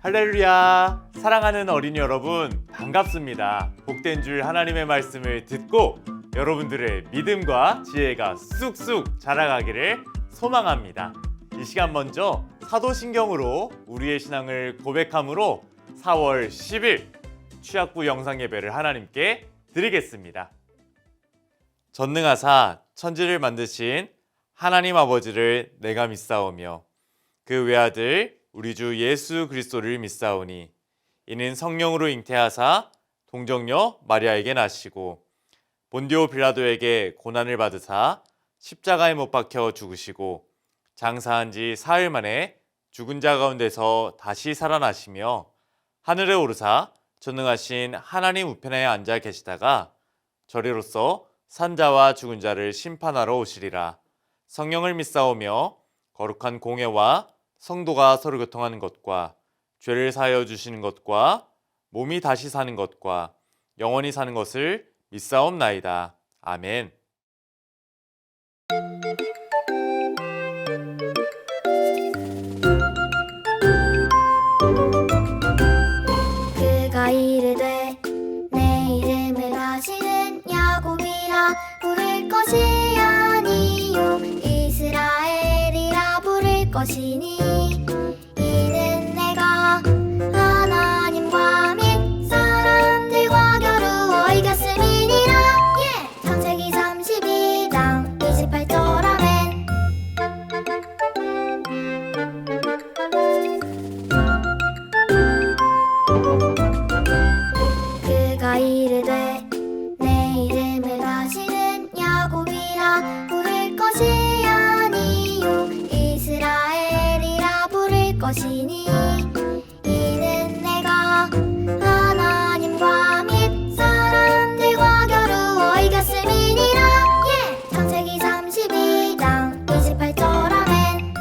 할렐루야! 사랑하는 어린이 여러분, 반갑습니다. 복된 줄 하나님의 말씀을 듣고 여러분들의 믿음과 지혜가 쑥쑥 자라가기를 소망합니다. 이 시간 먼저 사도신경으로 우리의 신앙을 고백함으로 4월 10일 취학부 영상 예배를 하나님께 드리겠습니다. 전능하사 천지를 만드신 하나님 아버지를 내가 믿사오며 그 외아들 우리 주 예수 그리스도를 믿사오니 이는 성령으로 잉태하사 동정녀 마리아에게 나시고 본디오 빌라도에게 고난을 받으사 십자가에 못 박혀 죽으시고 장사한 지 사흘 만에 죽은 자 가운데서 다시 살아나시며 하늘에 오르사 전능하신 하나님 우편에 앉아 계시다가 저리로서 산자와 죽은 자를 심판하러 오시리라. 성령을 믿사오며 거룩한 공예와 성도가 서로 교통하는 것과 죄를 사하여 주시는 것과 몸이 다시 사는 것과 영원히 사는 것을 믿사옵나이다. 아멘. 그가 이르되 내 이름을 아시는 야곱이라 부를 것이 아니요 이스라엘이라 부를 것이니 이는 내가 하나님과 및 사람들과 겨루어 이겼음이니라. 창세기 32장 28절 아멘. 그가 이르되 내 이름을 아시는 야곱이라 부를 것이 아니요 이스라엘이라 부를 것이니 이는 내가 하나님과 및 사람들과 겨루어 이겼음이니라. 창세기 32장 28절 아멘.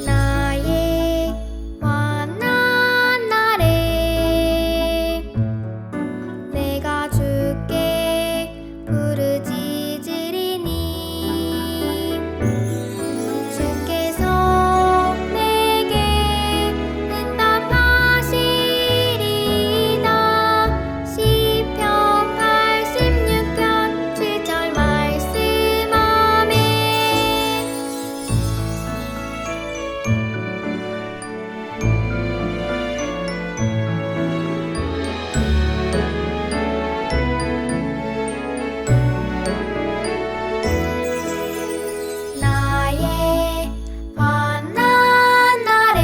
나의 환난 날에 내가 주께 부르짖으리니 주께서 내게 응답하시리다. 시편 86편 7절 말씀 아멘. 나의 환난 날에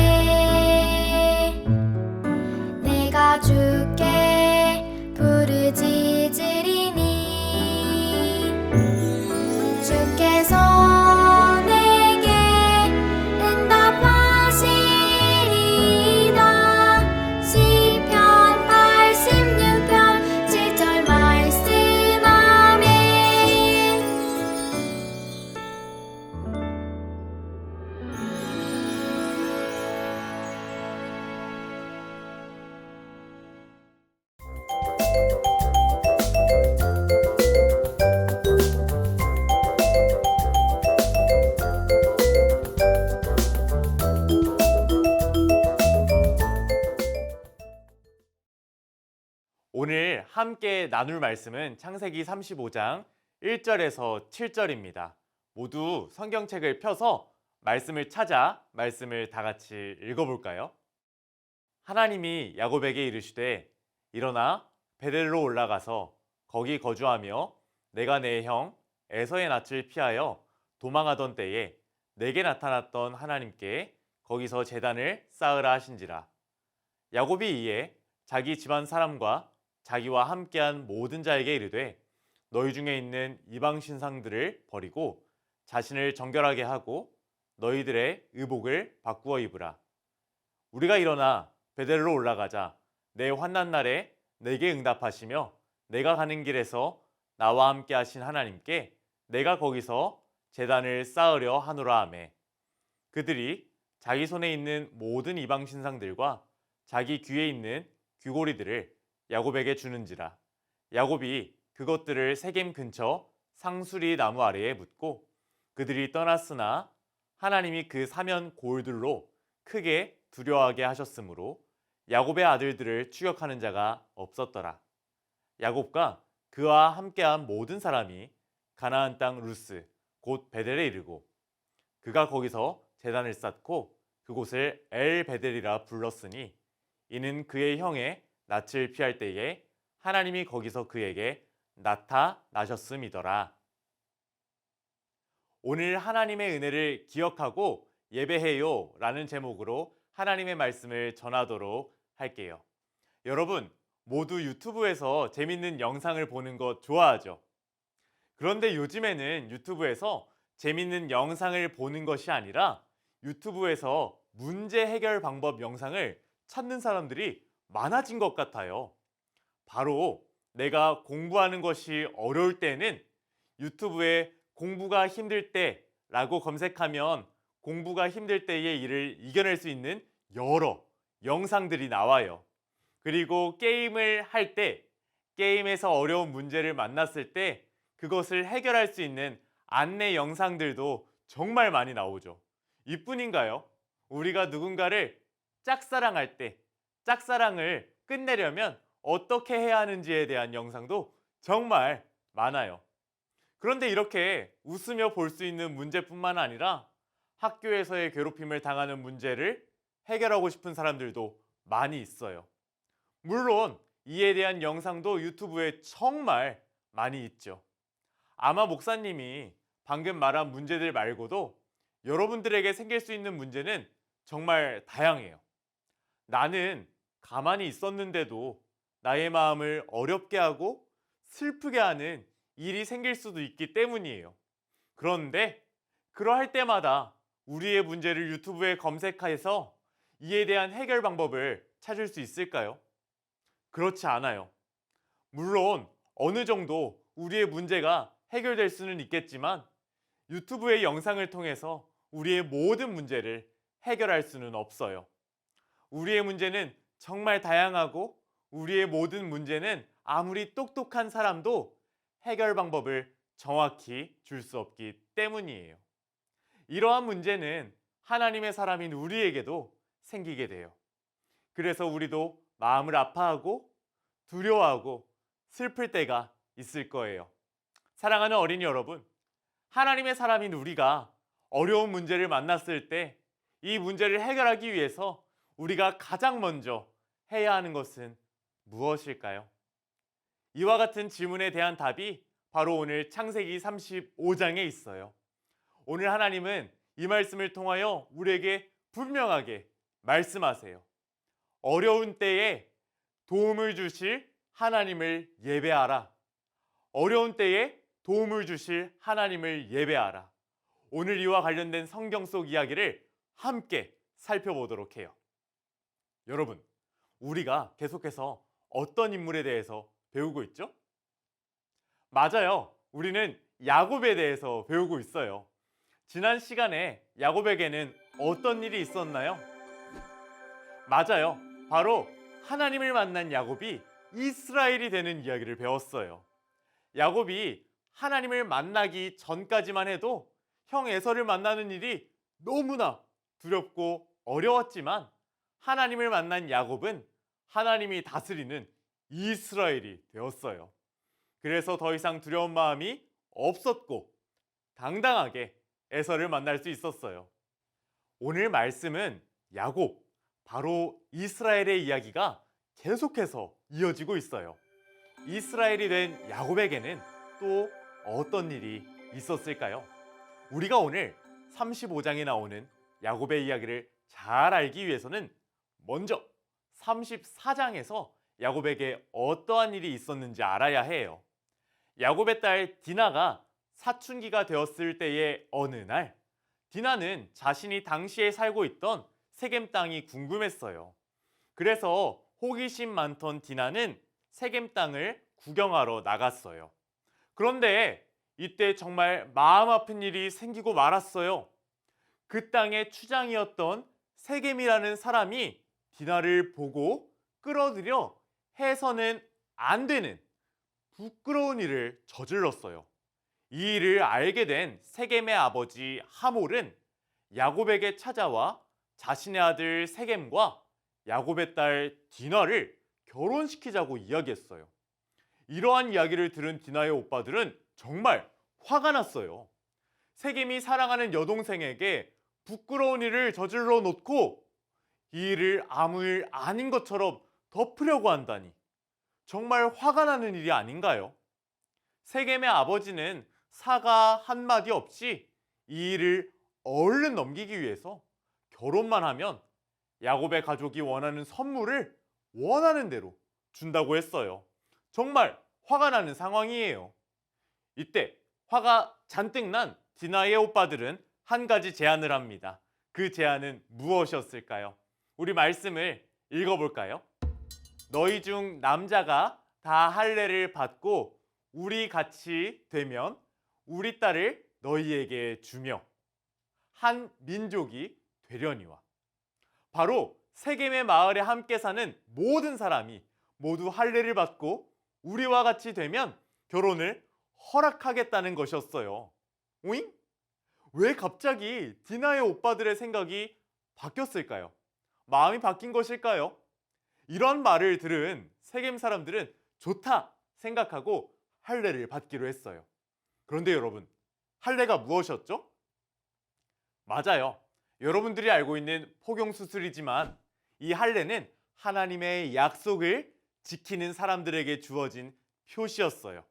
내가 주께 부르짖으리니 주께서 내게 응답하시리다. 시편 86편 7절 말씀 아멘. 오늘 함께 나눌 말씀은 창세기 35장 1절에서 7절입니다. 모두 성경책을 펴서 말씀을 찾아 말씀을 다 같이 읽어볼까요? 하나님이 야곱에게 이르시되 일어나 베델로 올라가서 거기 거주하며 내가 내 형 에서의 낯을 피하여 도망하던 때에 내게 나타났던 하나님께 거기서 제단을 쌓으라 하신지라. 야곱이 이에 자기 집안 사람과 자기와 함께한 모든 자에게 이르되 너희 중에 있는 이방 신상들을 버리고 자신을 정결하게 하고 너희들의 의복을 바꾸어 입으라. 우리가 일어나 베델로 올라가자. 내 환난 날에 내게 응답하시며 내가 가는 길에서 나와 함께 하신 하나님께 내가 거기서 제단을 쌓으려 하노라 하매 그들이 자기 손에 있는 모든 이방 신상들과 자기 귀에 있는 귀고리들을 야곱에게 주는지라. 야곱이 그것들을 세겜 근처 상수리 나무 아래에 묻고 그들이 떠났으나 하나님이 그 사면 골들로 크게 두려워하게 하셨으므로 야곱의 아들들을 추격하는 자가 없었더라. 야곱과 그와 함께한 모든 사람이 가나안 땅 루스 곧 베델에 이르고 그가 거기서 제단을 쌓고 그곳을 엘 베델이라 불렀으니 이는 그의 형의 낯을 피할 때에 하나님이 거기서 그에게 나타나셨음이더라. 오늘 하나님의 은혜를 기억하고 예배해요 라는 제목으로 하나님의 말씀을 전하도록 할게요. 여러분, 모두 유튜브에서 재밌는 영상을 보는 거 좋아하죠? 그런데 요즘에는 유튜브에서 재밌는 영상을 보는 것이 아니라 유튜브에서 문제 해결 방법 영상을 찾는 사람들이 많아진 것 같아요. 바로 내가 공부하는 것이 어려울 때는 유튜브에 공부가 힘들 때라고 검색하면 공부가 힘들 때의 일을 이겨낼 수 있는 여러 영상들이 나와요. 그리고 게임을 할 때, 게임에서 어려운 문제를 만났을 때 그것을 해결할 수 있는 안내 영상들도 정말 많이 나오죠. 이뿐인가요? 우리가 누군가를 짝사랑할 때, 짝사랑을 끝내려면 어떻게 해야 하는지에 대한 영상도 정말 많아요. 그런데 이렇게 웃으며 볼 수 있는 문제뿐만 아니라 학교에서의 괴롭힘을 당하는 문제를 해결하고 싶은 사람들도 많이 있어요. 물론 이에 대한 영상도 유튜브에 정말 많이 있죠. 아마 목사님이 방금 말한 문제들 말고도 여러분들에게 생길 수 있는 문제는 정말 다양해요. 나는 가만히 있었는데도 나의 마음을 어렵게 하고 슬프게 하는 일이 생길 수도 있기 때문이에요. 그런데 그러할 때마다 우리의 문제를 유튜브에 검색해서 이에 대한 해결 방법을 찾을 수 있을까요? 그렇지 않아요. 물론 어느 정도 우리의 문제가 해결될 수는 있겠지만 유튜브의 영상을 통해서 우리의 모든 문제를 해결할 수는 없어요. 우리의 문제는 정말 다양하고 우리의 모든 문제는 아무리 똑똑한 사람도 해결 방법을 정확히 줄 수 없기 때문이에요. 이러한 문제는 하나님의 사람인 우리에게도 생기게 돼요. 그래서 우리도 마음을 아파하고 두려워하고 슬플 때가 있을 거예요. 사랑하는 어린이 여러분, 하나님의 사람인 우리가 어려운 문제를 만났을 때 이 문제를 해결하기 위해서 우리가 가장 먼저 해야 하는 것은 무엇일까요? 이와 같은 질문에 대한 답이 바로 오늘 창세기 35장에 있어요. 오늘 하나님은 이 말씀을 통하여 우리에게 분명하게 말씀하세요. 어려운 때에 도움을 주실 하나님을 예배하라. 어려운 때에 도움을 주실 하나님을 예배하라. 오늘 이와 관련된 성경 속 이야기를 함께 살펴보도록 해요. 여러분, 우리가 계속해서 어떤 인물에 대해서 배우고 있죠? 맞아요. 우리는 야곱에 대해서 배우고 있어요. 지난 시간에 야곱에게는 어떤 일이 있었나요? 맞아요. 바로 하나님을 만난 야곱이 이스라엘이 되는 이야기를 배웠어요. 야곱이 하나님을 만나기 전까지만 해도 형 에서를 만나는 일이 너무나 두렵고 어려웠지만 하나님을 만난 야곱은 하나님이 다스리는 이스라엘이 되었어요. 그래서 더 이상 두려운 마음이 없었고 당당하게 에서를 만날 수 있었어요. 오늘 말씀은 야곱, 바로 이스라엘의 이야기가 계속해서 이어지고 있어요. 이스라엘이 된 야곱에게는 또 어떤 일이 있었을까요? 우리가 오늘 35장에 나오는 야곱의 이야기를 잘 알기 위해서는 먼저 34장에서 야곱에게 어떠한 일이 있었는지 알아야 해요. 야곱의 딸 디나가 사춘기가 되었을 때의 어느 날, 디나는 자신이 당시에 살고 있던 세겜 땅이 궁금했어요. 그래서 호기심 많던 디나는 세겜 땅을 구경하러 나갔어요. 그런데 이때 정말 마음 아픈 일이 생기고 말았어요. 그 땅의 추장이었던 세겜이라는 사람이 디나를 보고 끌어들여 해서는 안 되는 부끄러운 일을 저질렀어요. 이 일을 알게 된 세겜의 아버지 하몰은 야곱에게 찾아와 자신의 아들 세겜과 야곱의 딸 디나를 결혼시키자고 이야기했어요. 이러한 이야기를 들은 디나의 오빠들은 정말 화가 났어요. 세겜이 사랑하는 여동생에게 부끄러운 일을 저질러 놓고 이 일을 아무 일 아닌 것처럼 덮으려고 한다니 정말 화가 나는 일이 아닌가요? 세겜의 아버지는 사과 한마디 없이 이 일을 얼른 넘기기 위해서 결혼만 하면 야곱의 가족이 원하는 선물을 원하는 대로 준다고 했어요. 정말 화가 나는 상황이에요. 이때 화가 잔뜩 난 디나의 오빠들은 한 가지 제안을 합니다. 그 제안은 무엇이었을까요? 우리 말씀을 읽어볼까요? 너희 중 남자가 다 할례를 받고 우리 같이 되면 우리 딸을 너희에게 주며 한 민족이 되려니와. 바로 세겜의 마을에 함께 사는 모든 사람이 모두 할례를 받고 우리와 같이 되면 결혼을 허락하겠다는 것이었어요. 오잉? 왜 갑자기 디나의 오빠들의 생각이 바뀌었을까요? 마음이 바뀐 것일까요? 이런 말을 들은 세겜 사람들은 좋다 생각하고 할례를 받기로 했어요. 그런데 여러분, 할례가 무엇이었죠? 맞아요. 여러분들이 알고 있는 포경수술이지만 이 할례는 하나님의 약속을 지키는 사람들에게 주어진 표시였어요.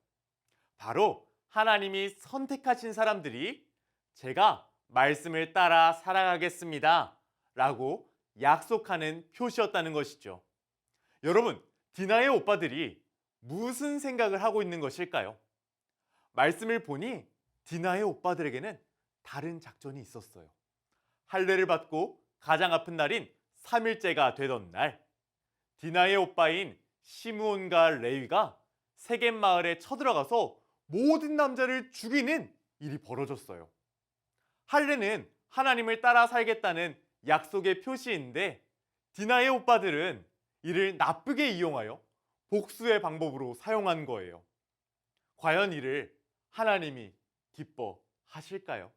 바로 하나님이 선택하신 사람들이 제가 말씀을 따라 살아가겠습니다 라고 약속하는 표시였다는 것이죠. 여러분, 디나의 오빠들이 무슨 생각을 하고 있는 것일까요? 말씀을 보니 디나의 오빠들에게는 다른 작전이 있었어요. 할례를 받고 가장 아픈 날인 3일째가 되던 날, 디나의 오빠인 시므온과 레위가 세겜 마을에 쳐들어가서 모든 남자를 죽이는 일이 벌어졌어요. 할례는 하나님을 따라 살겠다는 약속의 표시인데 디나의 오빠들은 이를 나쁘게 이용하여 복수의 방법으로 사용한 거예요. 과연 이를 하나님이 기뻐하실까요?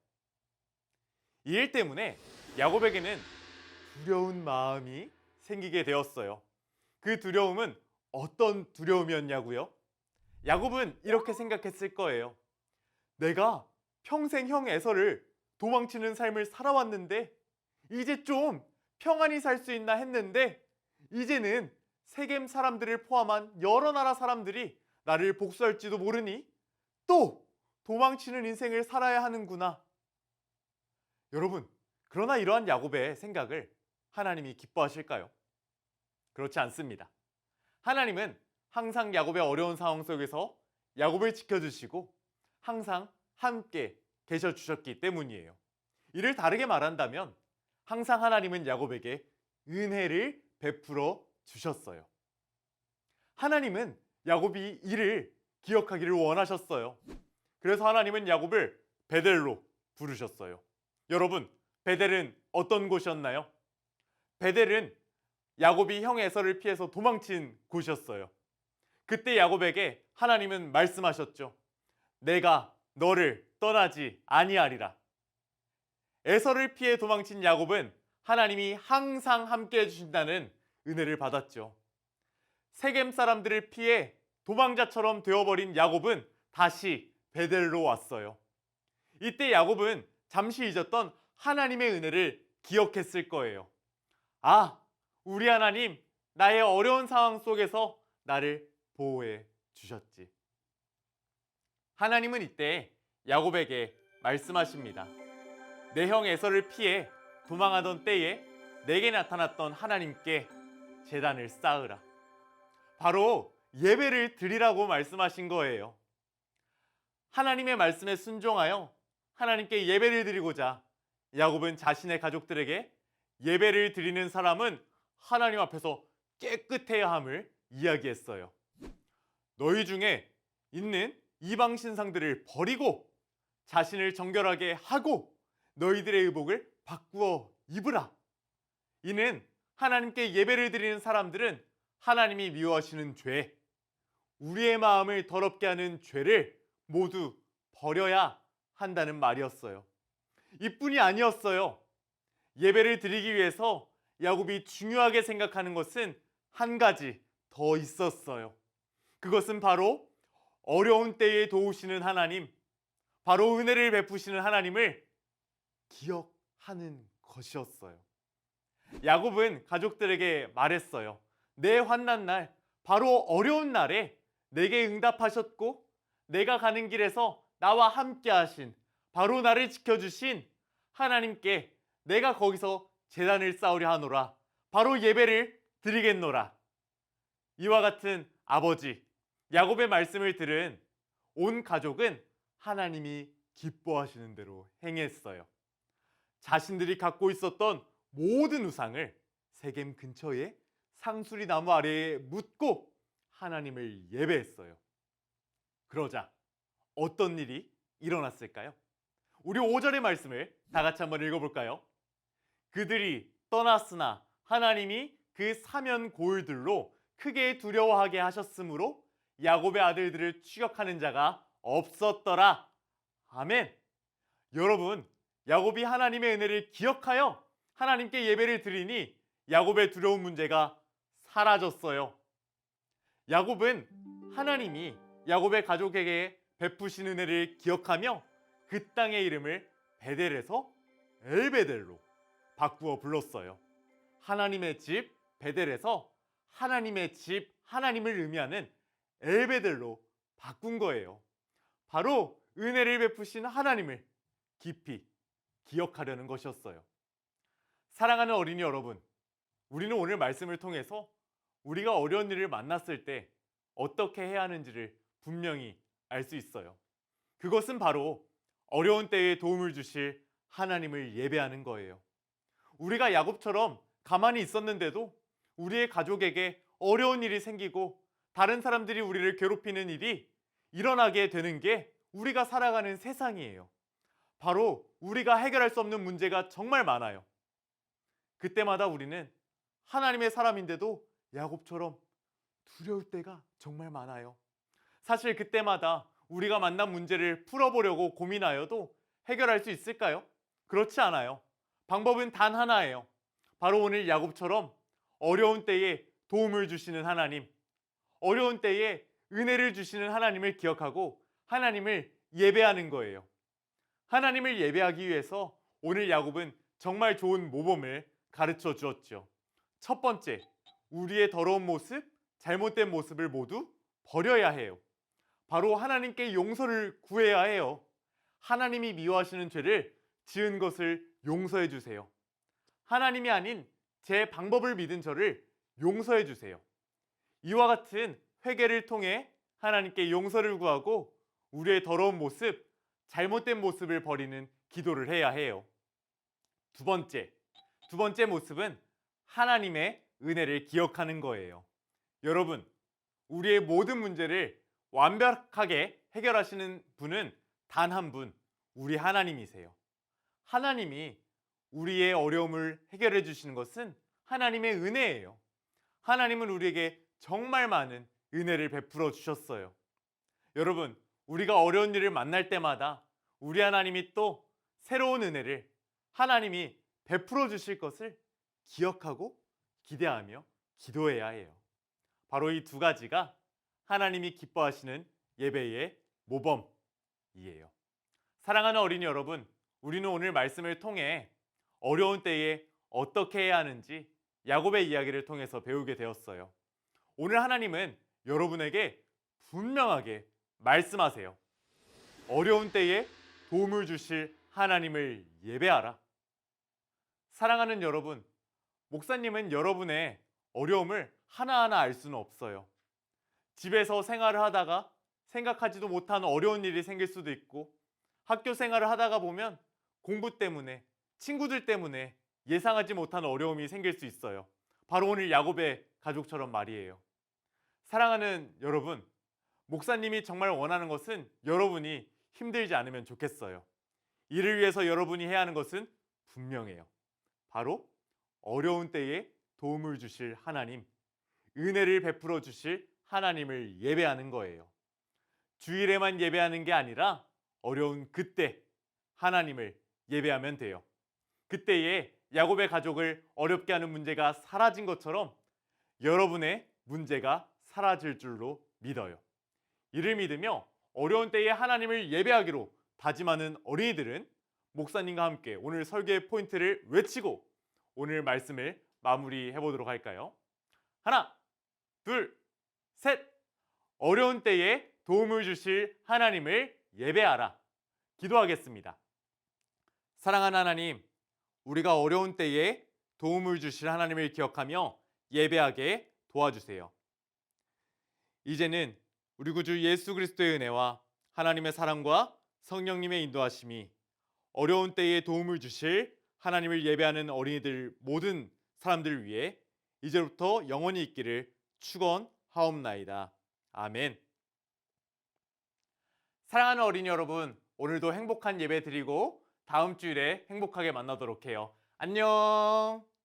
이 일 때문에 야곱에게는 두려운 마음이 생기게 되었어요. 그 두려움은 어떤 두려움이었냐고요? 야곱은 이렇게 생각했을 거예요. 내가 평생 형 에서를 도망치는 삶을 살아왔는데 이제 좀 평안히 살 수 있나 했는데 이제는 세겜 사람들을 포함한 여러 나라 사람들이 나를 복수할지도 모르니 또 도망치는 인생을 살아야 하는구나. 여러분, 그러나 이러한 야곱의 생각을 하나님이 기뻐하실까요? 그렇지 않습니다. 하나님은 항상 야곱의 어려운 상황 속에서 야곱을 지켜주시고 항상 함께 계셔주셨기 때문이에요. 이를 다르게 말한다면 항상 하나님은 야곱에게 은혜를 베풀어 주셨어요. 하나님은 야곱이 이를 기억하기를 원하셨어요. 그래서 하나님은 야곱을 베델로 부르셨어요. 여러분, 베델은 어떤 곳이었나요? 베델은 야곱이 형 에서를 피해서 도망친 곳이었어요. 그때 야곱에게 하나님은 말씀하셨죠. 내가 너를 떠나지 아니하리라. 에서를 피해 도망친 야곱은 하나님이 항상 함께 해주신다는 은혜를 받았죠. 세겜 사람들을 피해 도망자처럼 되어버린 야곱은 다시 베델로 왔어요. 이때 야곱은 잠시 잊었던 하나님의 은혜를 기억했을 거예요. 아, 우리 하나님, 나의 어려운 상황 속에서 나를 보호해 주셨지. 하나님은 이때 야곱에게 말씀하십니다. 내 형 에서를 피해 도망하던 때에 내게 나타났던 하나님께 제단을 쌓으라. 바로 예배를 드리라고 말씀하신 거예요. 하나님의 말씀에 순종하여 하나님께 예배를 드리고자 야곱은 자신의 가족들에게 예배를 드리는 사람은 하나님 앞에서 깨끗해야 함을 이야기했어요. 너희 중에 있는 이방 신상들을 버리고 자신을 정결하게 하고 너희들의 의복을 바꾸어 입으라. 이는 하나님께 예배를 드리는 사람들은 하나님이 미워하시는 죄, 우리의 마음을 더럽게 하는 죄를 모두 버려야 한다는 말이었어요. 이뿐이 아니었어요. 예배를 드리기 위해서 야곱이 중요하게 생각하는 것은 한 가지 더 있었어요. 그것은 바로 어려운 때에 도우시는 하나님, 바로 은혜를 베푸시는 하나님을 기억하는 것이었어요. 야곱은 가족들에게 말했어요. 내 환난 날, 바로 어려운 날에 내게 응답하셨고 내가 가는 길에서 나와 함께 하신, 바로 나를 지켜주신 하나님께 내가 거기서 제단을 쌓으려 하노라. 바로 예배를 드리겠노라. 이와 같은 아버지 야곱의 말씀을 들은 온 가족은 하나님이 기뻐하시는 대로 행했어요. 자신들이 갖고 있었던 모든 우상을 세겜 근처에 상수리 나무 아래에 묻고 하나님을 예배했어요. 그러자 어떤 일이 일어났을까요? 우리 5절의 말씀을 다 같이 한번 읽어볼까요? 그들이 떠났으나 하나님이 그 사면 고을들로 크게 두려워하게 하셨으므로 야곱의 아들들을 추격하는 자가 없었더라. 아멘. 여러분, 야곱이 하나님의 은혜를 기억하여 하나님께 예배를 드리니 야곱의 두려운 문제가 사라졌어요. 야곱은 하나님이 야곱의 가족에게 베푸신 은혜를 기억하며 그 땅의 이름을 베델에서 엘베델로 바꾸어 불렀어요. 하나님의 집 베델에서 하나님의 집, 하나님을 의미하는 엘베델로 바꾼 거예요. 바로 은혜를 베푸신 하나님을 깊이 기억하려는 것이었어요. 사랑하는 어린이 여러분, 우리는 오늘 말씀을 통해서 우리가 어려운 일을 만났을 때 어떻게 해야 하는지를 분명히 알 수 있어요. 그것은 바로 어려운 때에 도움을 주실 하나님을 예배하는 거예요. 우리가 야곱처럼 가만히 있었는데도 우리의 가족에게 어려운 일이 생기고 다른 사람들이 우리를 괴롭히는 일이 일어나게 되는 게 우리가 살아가는 세상이에요. 바로 우리가 해결할 수 없는 문제가 정말 많아요. 그때마다 우리는 하나님의 사람인데도 야곱처럼 두려울 때가 정말 많아요. 사실 그때마다 우리가 만난 문제를 풀어보려고 고민하여도 해결할 수 있을까요? 그렇지 않아요. 방법은 단 하나예요. 바로 오늘 야곱처럼 어려운 때에 도움을 주시는 하나님, 어려운 때에 은혜를 주시는 하나님을 기억하고 하나님을 예배하는 거예요. 하나님을 예배하기 위해서 오늘 야곱은 정말 좋은 모범을 가르쳐 주었죠. 첫 번째, 우리의 더러운 모습, 잘못된 모습을 모두 버려야 해요. 바로 하나님께 용서를 구해야 해요. 하나님이 미워하시는 죄를 지은 것을 용서해 주세요. 하나님이 아닌 제 방법을 믿은 저를 용서해 주세요. 이와 같은 회개를 통해 하나님께 용서를 구하고 우리의 더러운 모습, 잘못된 모습을 버리는 기도를 해야 해요. 두 번째 모습은 하나님의 은혜를 기억하는 거예요. 여러분, 우리의 모든 문제를 완벽하게 해결하시는 분은 단 한 분, 우리 하나님이세요. 하나님이 우리의 어려움을 해결해 주시는 것은 하나님의 은혜예요. 하나님은 우리에게 정말 많은 은혜를 베풀어 주셨어요. 여러분, 우리가 어려운 일을 만날 때마다 우리 하나님이 또 새로운 은혜를 하나님이 베풀어 주실 것을 기억하고 기대하며 기도해야 해요. 바로 이 두 가지가 하나님이 기뻐하시는 예배의 모범이에요. 사랑하는 어린이 여러분, 우리는 오늘 말씀을 통해 어려운 때에 어떻게 해야 하는지 야곱의 이야기를 통해서 배우게 되었어요. 오늘 하나님은 여러분에게 분명하게 말씀하세요. 어려운 때에 도움을 주실 하나님을 예배하라. 사랑하는 여러분, 목사님은 여러분의 어려움을 하나하나 알 수는 없어요. 집에서 생활을 하다가 생각하지도 못한 어려운 일이 생길 수도 있고, 학교 생활을 하다가 보면 공부 때문에, 친구들 때문에 예상하지 못한 어려움이 생길 수 있어요. 바로 오늘 야곱의 가족처럼 말이에요. 사랑하는 여러분, 목사님이 정말 원하는 것은 여러분이 힘들지 않으면 좋겠어요. 이를 위해서 여러분이 해야 하는 것은 분명해요. 바로 어려운 때에 도움을 주실 하나님, 은혜를 베풀어 주실 하나님을 예배하는 거예요. 주일에만 예배하는 게 아니라 어려운 그때 하나님을 예배하면 돼요. 그때에 야곱의 가족을 어렵게 하는 문제가 사라진 것처럼 여러분의 문제가 사라질 줄로 믿어요. 이를 믿으며 어려운 때에 하나님을 예배하기로 다짐하는 어린이들은 목사님과 함께 오늘 설교의 포인트를 외치고 오늘 말씀을 마무리해 보도록 할까요? 하나, 둘, 셋! 어려운 때에 도움을 주실 하나님을 예배하라. 기도하겠습니다. 사랑하는 하나님, 우리가 어려운 때에 도움을 주실 하나님을 기억하며 예배하게 도와주세요. 이제는 우리 구주 예수 그리스도의 은혜와 하나님의 사랑과 성령님의 인도하심이 어려운 때에 도움을 주실 하나님을 예배하는 어린이들 모든 사람들 위해 이제부터 영원히 있기를 축원하옵나이다. 아멘. 사랑하는 어린이 여러분, 오늘도 행복한 예배 드리고 다음 주일에 행복하게 만나도록 해요. 안녕.